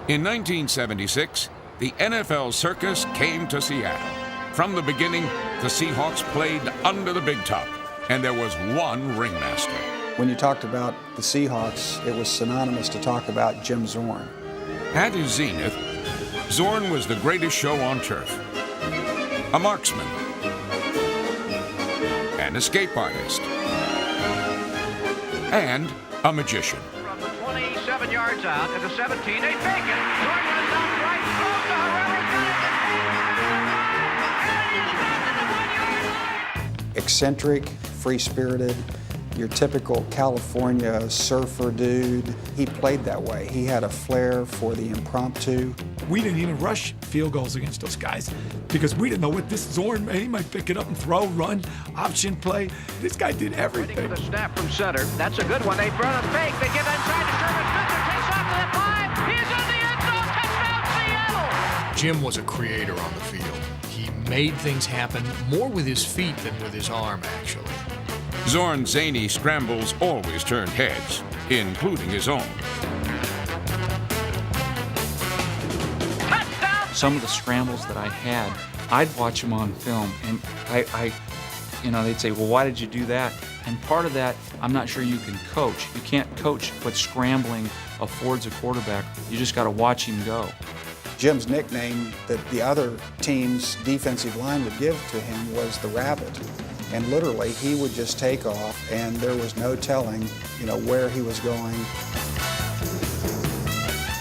In 1976, the NFL circus came to Seattle. From the beginning, the Seahawks played under the big top, and there was one ringmaster. When you talked about the Seahawks, it was synonymous to talk about Jim Zorn. At his zenith, Zorn was the greatest show on turf. A marksman, an escape artist, and a magician. From the 27 yards out to the 17, they fake it. Zorn runs out right, throws to whoever's got it. Eccentric, free-spirited, your typical California surfer dude. He played that way. He had a flair for the impromptu. We didn't even rush field goals against those guys because we didn't know what this Zorn made. He might pick it up and throw, run, option play. This guy did everything. Waiting for the snap from center. That's a good one. They run a fake. They give inside to Sherman. Smith takes off to the 5. He's in the end zone. Touchdown, Seattle. Jim was a creator on the field. He made things happen more with his feet than with his arm, actually. Zorn's zany scrambles always turned heads, including his own. Some of the scrambles that I had, I'd watch them on film, and they'd say, well, why did you do that? And part of that, I'm not sure you can coach. You can't coach what scrambling affords a quarterback. You just got to watch him go. Jim's nickname that the other team's defensive line would give to him was the Rabbit. And literally, he would just take off, and there was no telling, where he was going.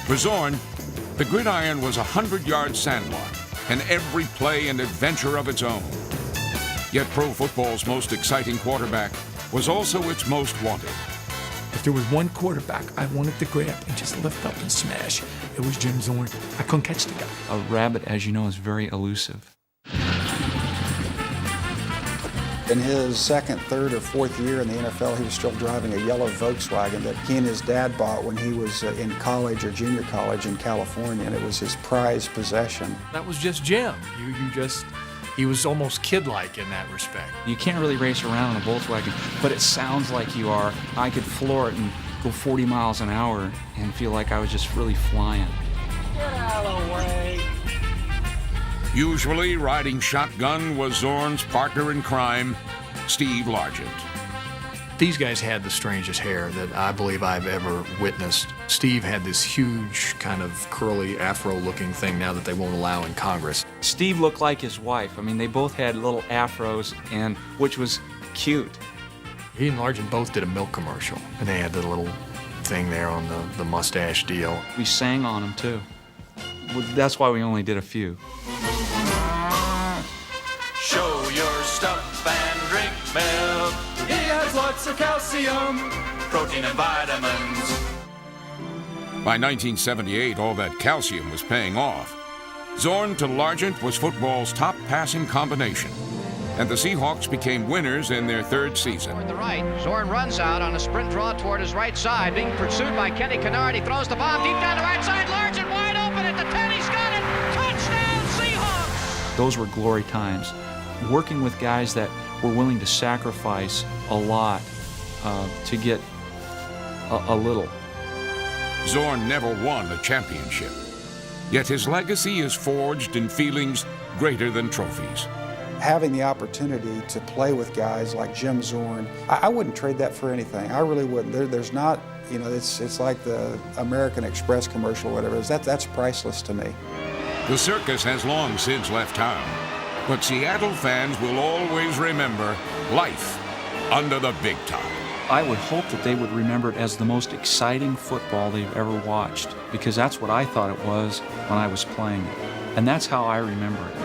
For Zorn, the gridiron was a 100-yard sandlot, and every play an adventure of its own. Yet pro football's most exciting quarterback was also its most wanted. If there was one quarterback I wanted to grab and just lift up and smash, it was Jim Zorn. I couldn't catch the guy. A rabbit, as you know, is very elusive. In his second, third, or fourth year in the NFL, he was still driving a yellow Volkswagen that he and his dad bought when he was in college or junior college in California, and it was his prized possession. That was just Jim. He was almost kid-like in that respect. You can't really race around in a Volkswagen, but it sounds like you are. I could floor it and go 40 miles an hour and feel like I was just really flying. Get out of the way. Usually, riding shotgun was Zorn's partner in crime, Steve Largent. These guys had the strangest hair that I believe I've ever witnessed. Steve had this huge kind of curly afro-looking thing now that they won't allow in Congress. Steve looked like his wife. I mean, they both had little afros, which was cute. He and Largent both did a milk commercial, and they had the little thing there on the mustache deal. We sang on them, too. That's why we only did a few. Show your stuff and drink milk. He has lots of calcium, protein, and vitamins. By 1978, all that calcium was paying off. Zorn to Largent was football's top passing combination, and the Seahawks became winners in their third season. Toward the right, Zorn runs out on a sprint draw toward his right side, being pursued by Kenny Kennard. He throws the bomb deep down the right side. Largent wide open at the 10. He's got it. Touchdown, Seahawks! Those were glory times. Working with guys that were willing to sacrifice a lot to get a little. Zorn never won a championship, yet his legacy is forged in feelings greater than trophies. Having the opportunity to play with guys like Jim Zorn, I wouldn't trade that for anything. I really wouldn't. There's not, it's like the American Express commercial, whatever it is. That's priceless to me. The circus has long since left town, but Seattle fans will always remember life under the big top. I would hope that they would remember it as the most exciting football they've ever watched, because that's what I thought it was when I was playing it. And that's how I remember it.